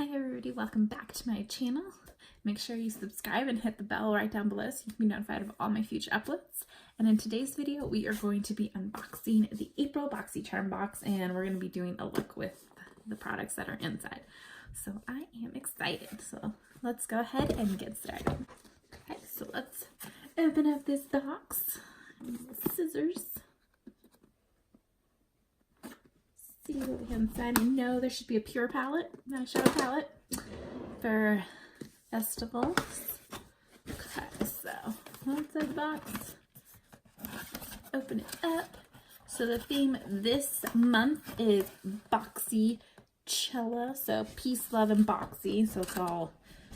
Hi everybody, welcome back to my channel. Make sure you subscribe and hit the bell right down below so you can be notified of all my future uploads. And in today's video, we are going to be unboxing the April Boxy Charm box, and we're going to be doing a look with the products that are inside. So I am excited. So let's go ahead and get started. Okay, so let's open up this box. Scissors. See what we have inside. I know there should be a pure palette, not a shadow palette, for festivals. Okay, so inside the box, open it up. So the theme this month is Boxy Charm, so peace, love, and boxy. So it's all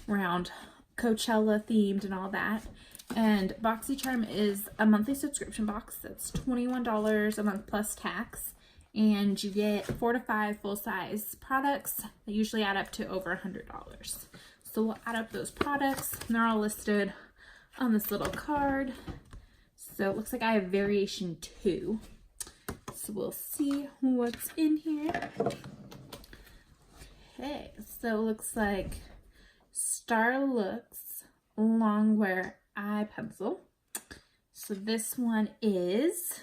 around Coachella themed and all that. And Boxy Charm is a monthly subscription box that's $21 a month plus tax. And you get 4 to 5 full-size products that usually add up to over $100. So we'll add up those products, and they're all listed on this little card. So it looks like I have variation 2. So we'll see what's in here. Okay, so it looks like Starlooks Longwear Eye Pencil. So this one is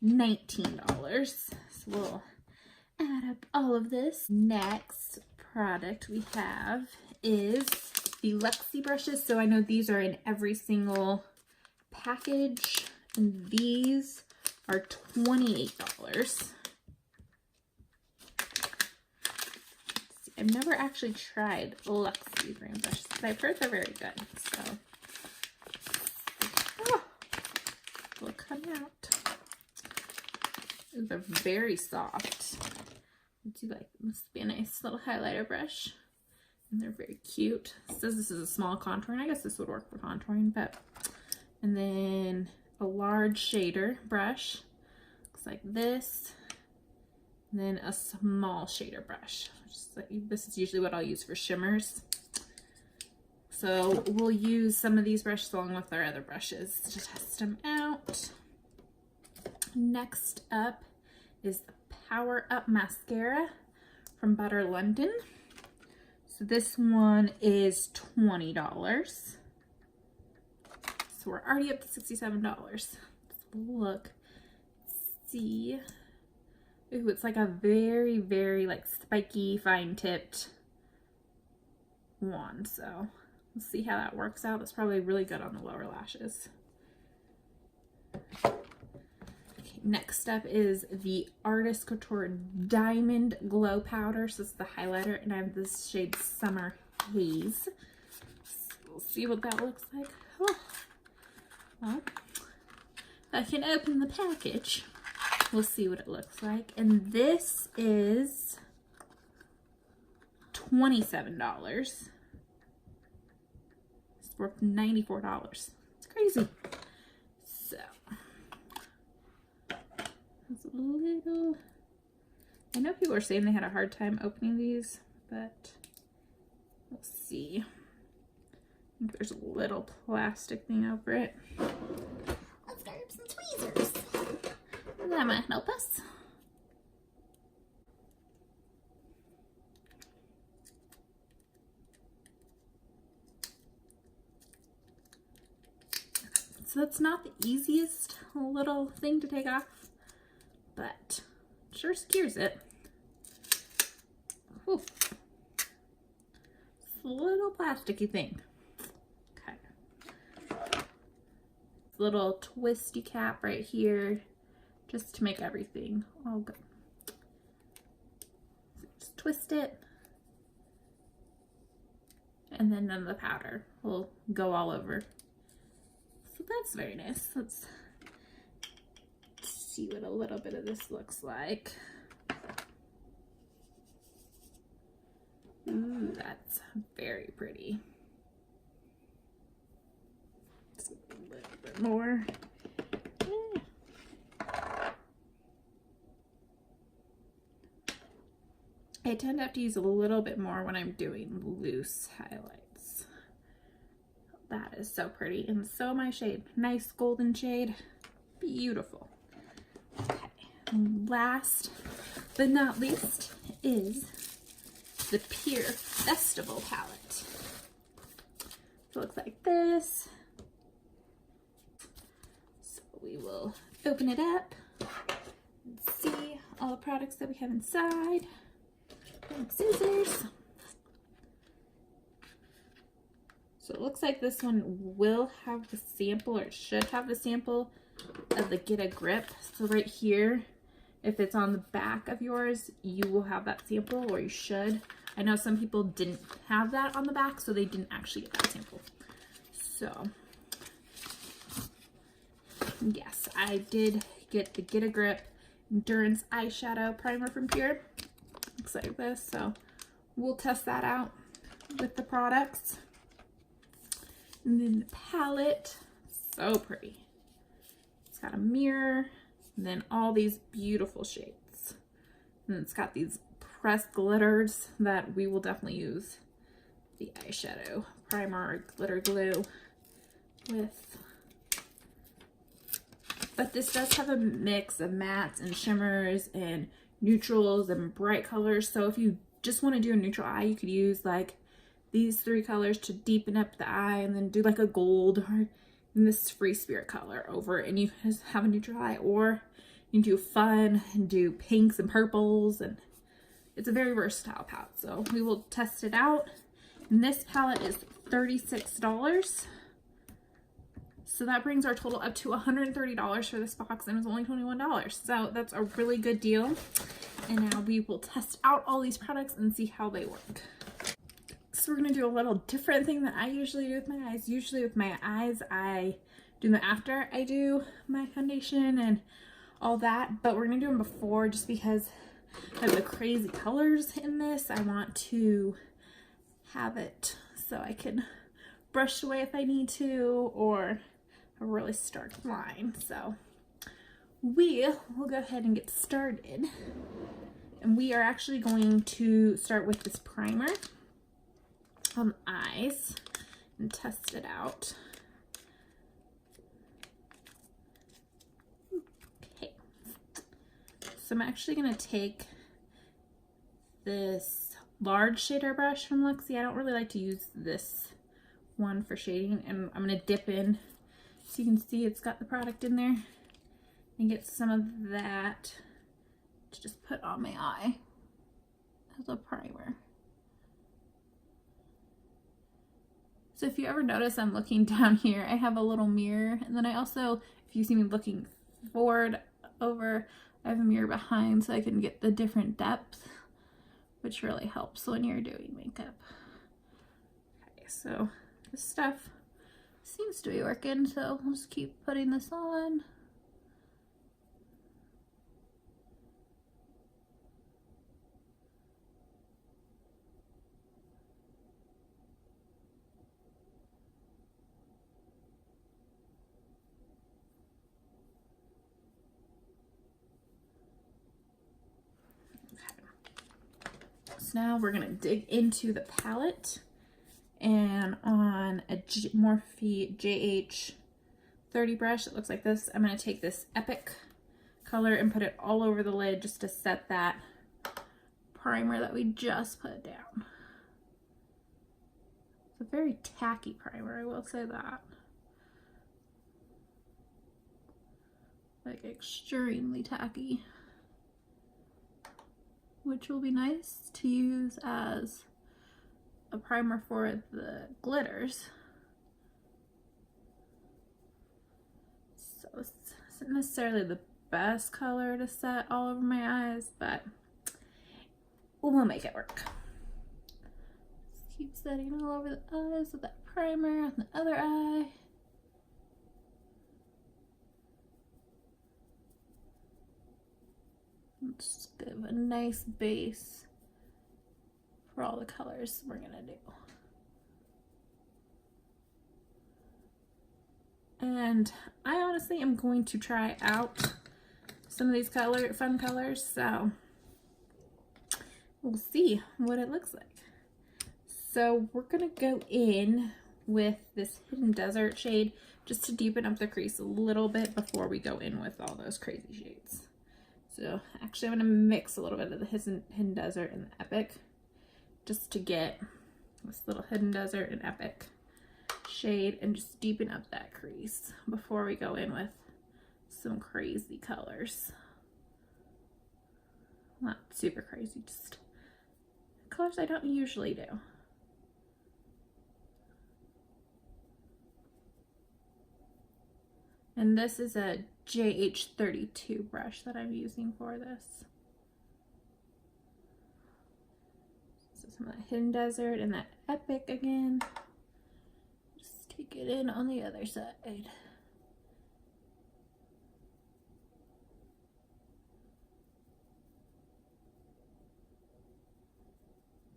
$19. So we'll add up all of this. Next product we have is the Luxie brushes. So I know these are in every single package, and these are $28. I've never actually tried Luxie brand brushes, but I've heard they're very good. So will come out. They're very soft. I do like this to be a nice little highlighter brush, and they're very cute. It says this is a small contouring. I guess this would work for contouring, but and then a large shader brush. Looks like this, and then a small shader brush. This is usually what I'll use for shimmers. So we'll use some of these brushes along with our other brushes to test them out. Next up is the Power Up Mascara from Butter London. So this one is $20. So we're already up to $67. Let's look, see. Ooh, it's like a very, very like spiky, fine-tipped wand. So let's see how that works out. That's probably really good on the lower lashes. Next up is the Artist Couture Diamond Glow Powder. So it's the highlighter, and I have this shade Summer Haze. So we'll see what that looks like. Oh. Well, I can open the package. We'll see what it looks like. And this is $27. It's worth $94. It's crazy. So it's a little, I know people are saying they had a hard time opening these, but we'll see. I think there's a little plastic thing over it. Let's grab some tweezers. That might help us. So that's not the easiest little thing to take off, but sure secures it. Ooh. It's a little plasticky thing. Okay. Little twisty cap right here, just to make everything all good. So just twist it, and then none of the powder will go all over. So that's very nice. Let's see what a little bit of this looks like. Ooh, that's very pretty. Just a little bit more. I tend to have to use a little bit more when I'm doing loose highlights. That is so pretty, and so my shade. Nice golden shade. Beautiful. Okay, last but not least is the Pure Festival palette. So it looks like this. So we will open it up and see all the products that we have inside. And scissors. So it looks like this one will have the sample, or it should have the sample of the Get a Grip. So right here, if it's on the back of yours, you will have that sample, or you should. I know some people didn't have that on the back, so they didn't actually get that sample. So yes, I did get the Get a Grip Endurance Eyeshadow Primer from Pure. Looks like this, so we'll test that out with the products. And then the palette, so pretty. It's got a mirror, and then all these beautiful shades. And it's got these pressed glitters that we will definitely use the eyeshadow primer or glitter glue with. But this does have a mix of mattes and shimmers and neutrals and bright colors. So if you just want to do a neutral eye, you could use like these 3 colors to deepen up the eye, and then do like a gold or in this Free Spirit color over it, and you just have a neutral eye. Or you can do fun and do pinks and purples, and it's a very versatile palette. So we will test it out. And this palette is $36. So that brings our total up to $130 for this box, and it's only $21. So that's a really good deal. And now we will test out all these products and see how they work. So we're gonna do a little different thing that I usually do with my eyes. Usually with my eyes, I do them after I do my foundation and all that, but we're gonna do them before, just because of the crazy colors in this. I want to have it so I can brush away if I need to, or a really stark line. So we will go ahead and get started. And we are actually going to start with this primer on the eyes and test it out. Okay, so I'm actually going to take this large shader brush from Luxie. I don't really like to use this one for shading, and I'm going to dip in so you can see it's got the product in there, and get some of that to just put on my eye as a primer. So if you ever notice I'm looking down here, I have a little mirror, and then I also, if you see me looking forward over, I have a mirror behind so I can get the different depth, which really helps when you're doing makeup. Okay, so this stuff seems to be working, so let's keep putting this on. So now we're gonna dig into the palette, and on a Morphe JH30 brush, it looks like this. I'm gonna take this Epic color and put it all over the lid just to set that primer that we just put down. It's a very tacky primer, I will say that. Like extremely tacky, which will be nice to use as a primer for the glitters. So it's not necessarily the best color to set all over my eyes, but we'll make it work. Just keep setting all over the eyes with that primer on the other eye. Let's give a nice base for all the colors we're gonna do. And I honestly am going to try out some of these fun colors, so we'll see what it looks like. So we're gonna go in with this Hidden Desert shade just to deepen up the crease a little bit before we go in with all those crazy shades. So actually I'm going to mix a little bit of the Hidden Desert and the Epic just to get this little Hidden Desert and Epic shade and just deepen up that crease before we go in with some crazy colors. Not super crazy, just colors I don't usually do. And this is a JH32 brush that I'm using for this. So some of that Hidden Desert and that Epic again. Just take it in on the other side.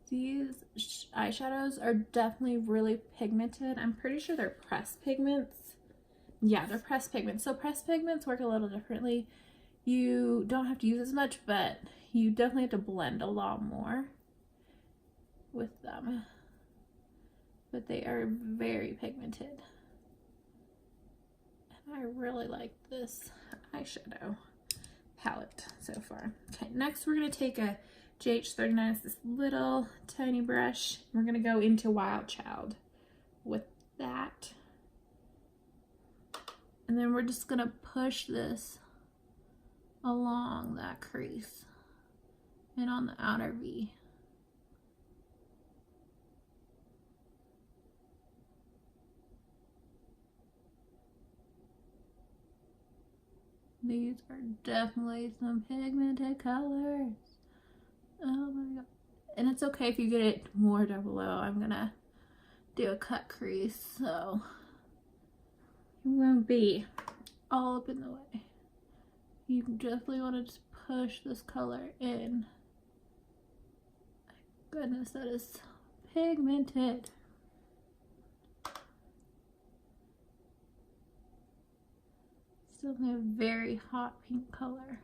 These eyeshadows are definitely really pigmented. I'm pretty sure they're pressed pigments. Yeah, they're pressed pigments. So pressed pigments work a little differently. You don't have to use as much, but you definitely have to blend a lot more with them. But they are very pigmented. And I really like this eyeshadow palette so far. Okay, next we're going to take a JH39, it's this little tiny brush. We're going to go into Wild Child with that. And then we're just going to push this along that crease and on the outer V. These are definitely some pigmented colors. Oh my god. And it's okay if you get it more down below. I'm gonna do a cut crease, so you won't be all up in the way. You definitely want to just push this color in. My goodness, that is pigmented. Still a very hot pink color.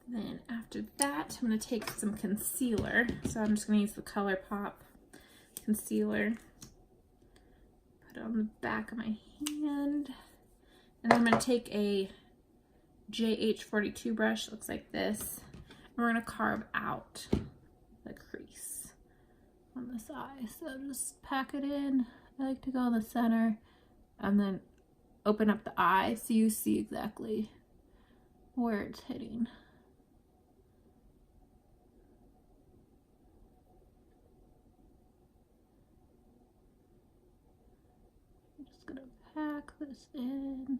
Then after that, I'm going to take some concealer. So I'm just going to use the ColourPop concealer. Put it on the back of my hand. And then I'm going to take a JH42 brush, looks like this. And we're going to carve out the crease on this eye. So just pack it in. I like to go in the center and then open up the eye so you see exactly where it's hitting. Gonna pack this in,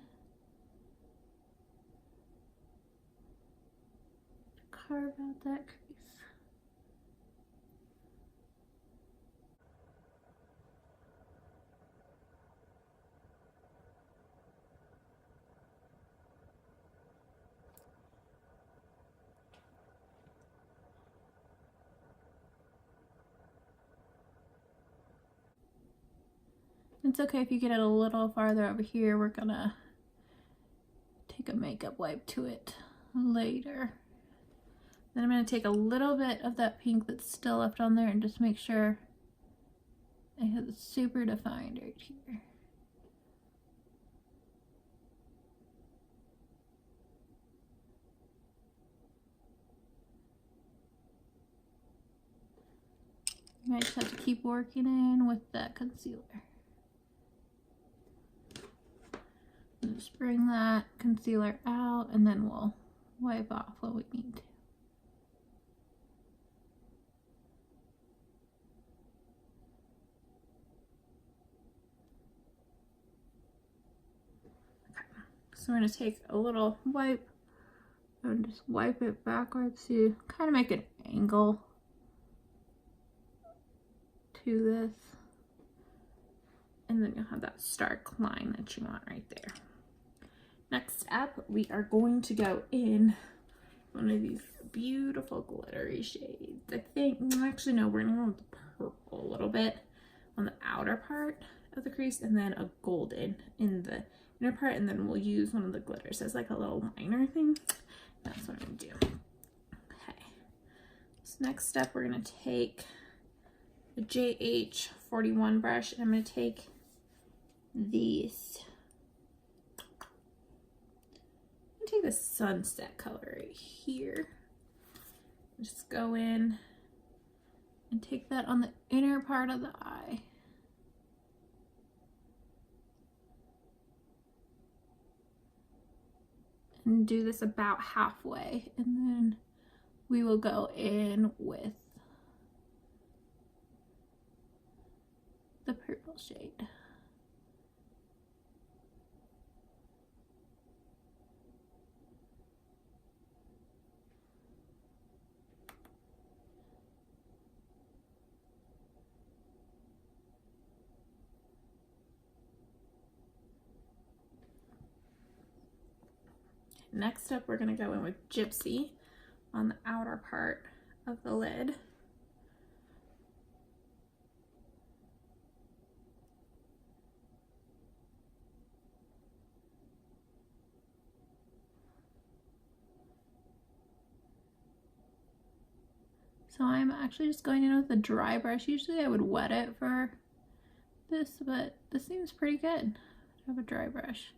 carve out that crease. It's okay if you get it a little farther over here. We're gonna take a makeup wipe to it later. Then I'm gonna take a little bit of that pink that's still left on there and just make sure I have it super defined right here. You might just have to keep working in with that concealer. Just bring that concealer out and then we'll wipe off what we need to. Okay. So we're going to take a little wipe and just wipe it backwards to kind of make an angle to this. And then you'll have that stark line that you want right there. Next up, we are going to go in one of these beautiful glittery shades. I think, actually no, we're gonna go with the purple a little bit on the outer part of the crease and then a golden in the, inner part, and then we'll use one of the glitters as like a little liner thing. That's what I'm gonna do. Okay, so next step, we're gonna take the JH41 brush, and I'm gonna take these. I'm gonna take the sunset color right here. Just go in and take that on the inner part of the eye. And do this about halfway, and then we will go in with the purple shade. Next up, we're going to go in with Gypsy on the outer part of the lid. So I'm actually just going in with a dry brush. Usually I would wet it for this, but this seems pretty good. I have a dry brush.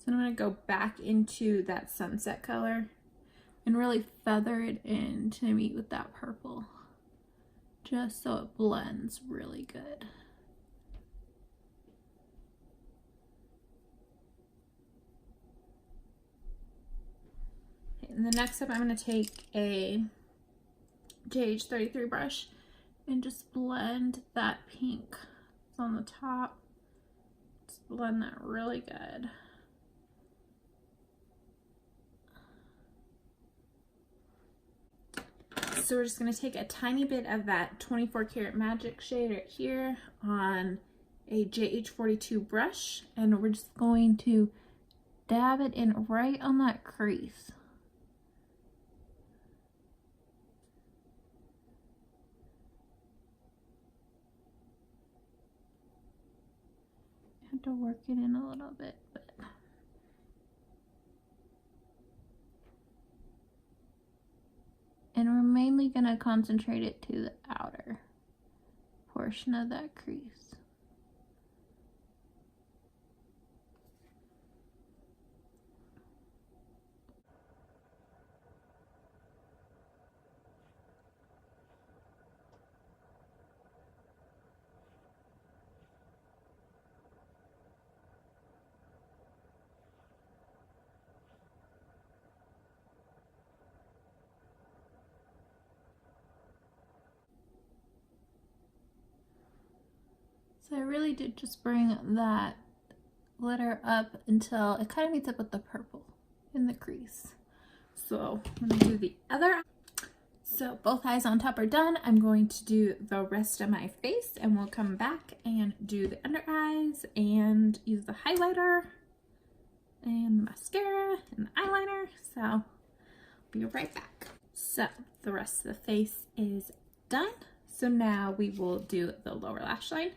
So I'm going to go back into that sunset color and really feather it in to meet with that purple, just so it blends really good. Okay, and the next step, I'm going to take a JH33 brush and just blend that pink that's on the top. Just blend that really good. So we're just going to take a tiny bit of that 24 karat magic shade right here on a JH42 brush, and we're just going to dab it in right on that crease. I have to work it in a little bit, but and we're mainly going to concentrate it to the outer portion of that crease. So I really did just bring that glitter up until it kind of meets up with the purple in the crease. So I'm going to do the other eye. So both eyes on top are done. I'm going to do the rest of my face, and we'll come back and do the under eyes and use the highlighter and the mascara and the eyeliner. So I'll be right back. So the rest of the face is done. So now we will do the lower lash line.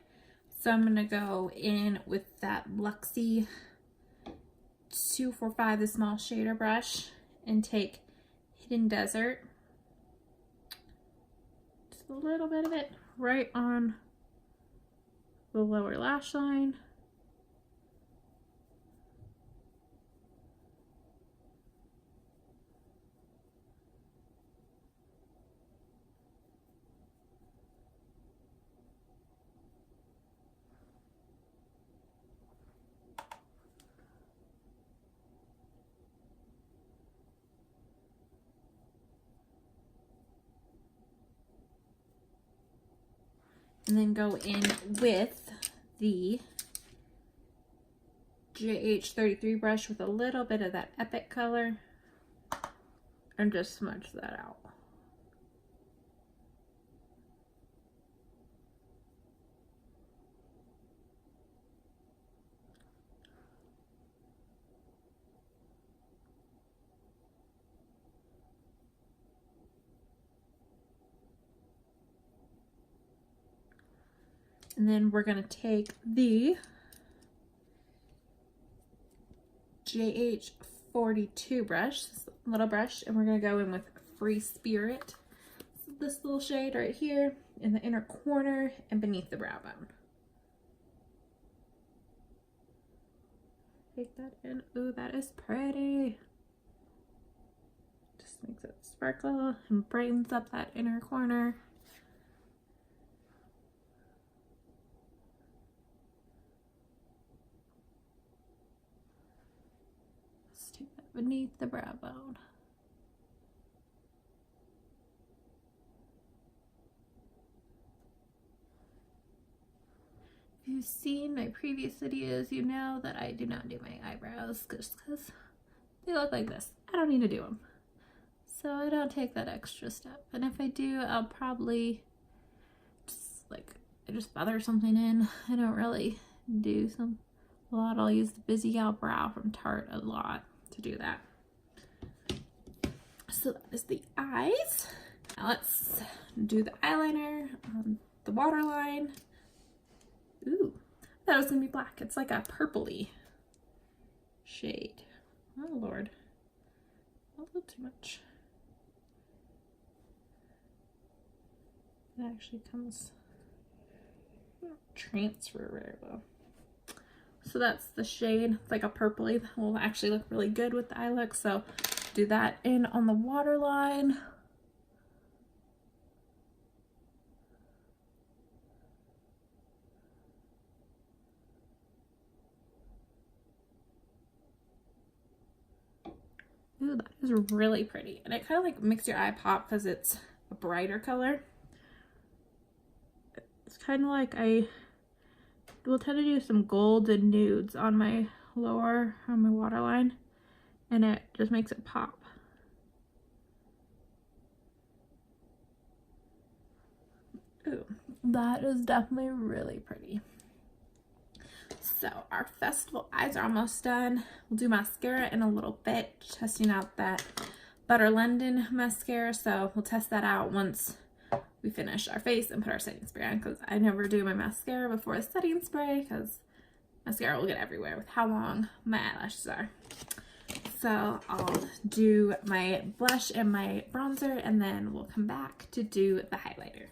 So I'm going to go in with that Luxie 245, the small shader brush, and take Hidden Desert. Just a little bit of it right on the lower lash line. And then go in with the JH33 brush with a little bit of that Epic color and just smudge that out. And then we're gonna take the JH42 brush, this little brush, and we're gonna go in with Free Spirit. This little shade right here in the inner corner and beneath the brow bone. Take that in. Ooh, that is pretty. Just makes it sparkle and brightens up that inner corner. Let's take that beneath the brow bone. If you've seen my previous videos, you know that I do not do my eyebrows just because they look like this. I don't need to do them. So I don't take that extra step. And if I do, I'll probably just I just feather something in. I don't really do a lot. I'll use the Busy Gal Brow from Tarte a lot to do that. So that is the eyes. Now let's do the eyeliner on the waterline. Ooh, I thought it was gonna be black. It's like a purpley shade. Oh Lord, a little too much. It actually comes, transfer very well. So that's the shade. It's like a purpley. That will actually look really good with the eye look. So do that in on the waterline. Ooh, that is really pretty. And it kind of like makes your eye pop because it's a brighter color. It's kind of like I will tend to do some golds and nudes on my waterline, and it just makes it pop. Ooh, that is definitely really pretty. So our festival eyes are almost done. We'll do mascara in a little bit, testing out that Butter London mascara. So we'll test that out once we finish our face and put our setting spray on, because I never do my mascara before the setting spray because mascara will get everywhere with how long my eyelashes are. So I'll do my blush and my bronzer, and then we'll come back to do the highlighter.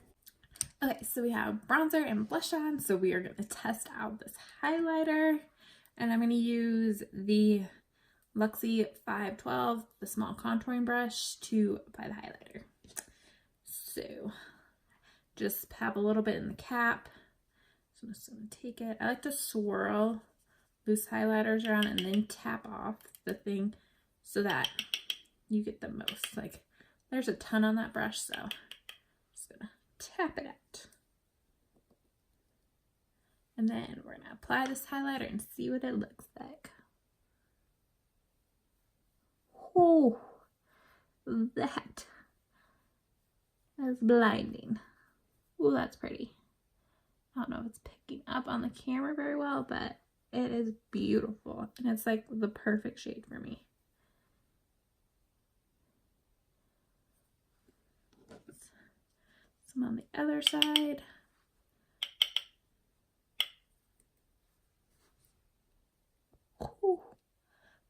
Okay, so we have bronzer and blush on, so we are going to test out this highlighter, and I'm going to use the Luxie 512, the small contouring brush, to apply the highlighter. So just have a little bit in the cap. So I'm just going to take it. I like to swirl loose highlighters around and then tap off the thing so that you get the most. Like, there's a ton on that brush, so I'm just going to tap it out. And then we're going to apply this highlighter and see what it looks like. Oh, that is blinding. Oh, that's pretty. I don't know if it's picking up on the camera very well, but it is beautiful. And it's like the perfect shade for me. Some on the other side. Ooh,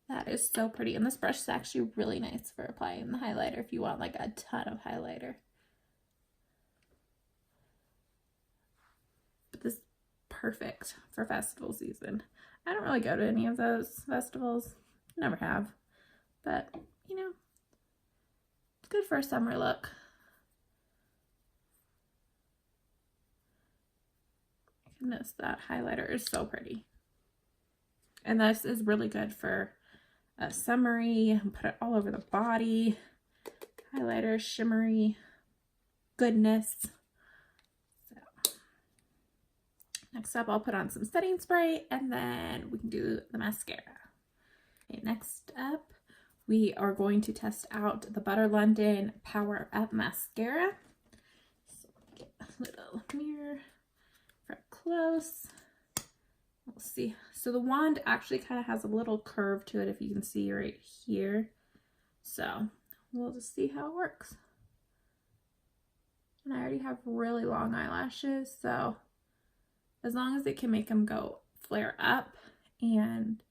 that is so pretty. And this brush is actually really nice for applying the highlighter if you want like a ton of highlighter. But this is perfect for festival season. I don't really go to any of those festivals. Never have. But, you know, it's good for a summer look. Goodness, that highlighter is so pretty. And this is really good for a summery, put it all over the body. Highlighter, shimmery goodness. So next up, I'll put on some setting spray and then we can do the mascara. Okay, next up, we are going to test out the Butter London Power Up Mascara. So get a little mirror for up close. We'll see. So the wand actually kind of has a little curve to it, if you can see right here. So we'll just see how it works. And I already have really long eyelashes, so as long as it can make them go flare up and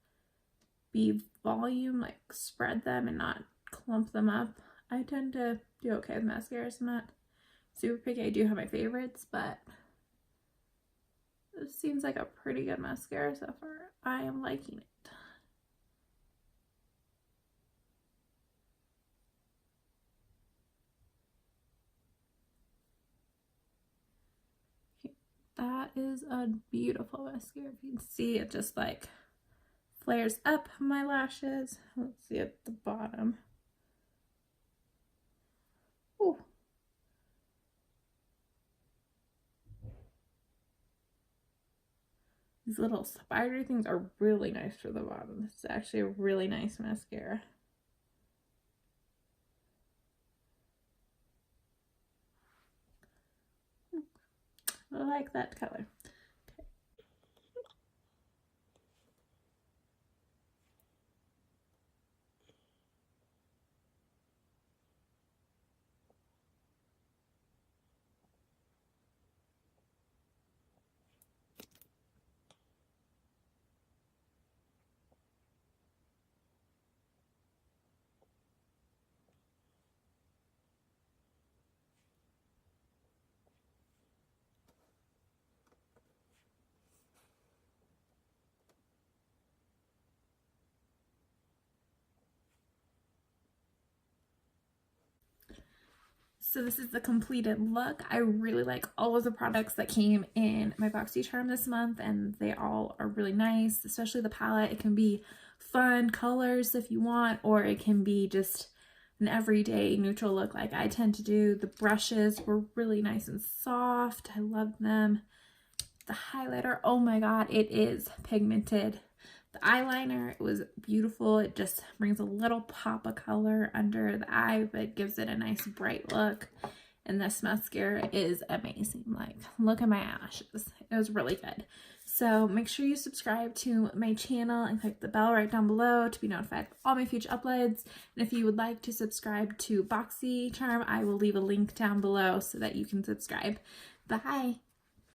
be volume, like spread them and not clump them up, I tend to do okay with mascaras. I'm not super picky. I do have my favorites, but this seems like a pretty good mascara so far. I am liking it. Okay, that is a beautiful mascara. If you can see, it just like flares up my lashes. Let's see at the bottom. Ooh. These little spider things are really nice for the bottom. This is actually a really nice mascara. I like that color. So this is the completed look. I really like all of the products that came in my Boxy Charm this month, and they all are really nice, especially the palette. It can be fun colors if you want, or it can be just an everyday neutral look like I tend to do. The brushes were really nice and soft. I love them. The highlighter, oh my god, it is pigmented. The eyeliner, it was beautiful. It just brings a little pop of color under the eye, but gives it a nice bright look. And this mascara is amazing. Like, look at my eyelashes. It was really good. So make sure you subscribe to my channel and click the bell right down below to be notified of all my future uploads. And if you would like to subscribe to Boxy Charm, I will leave a link down below so that you can subscribe. Bye!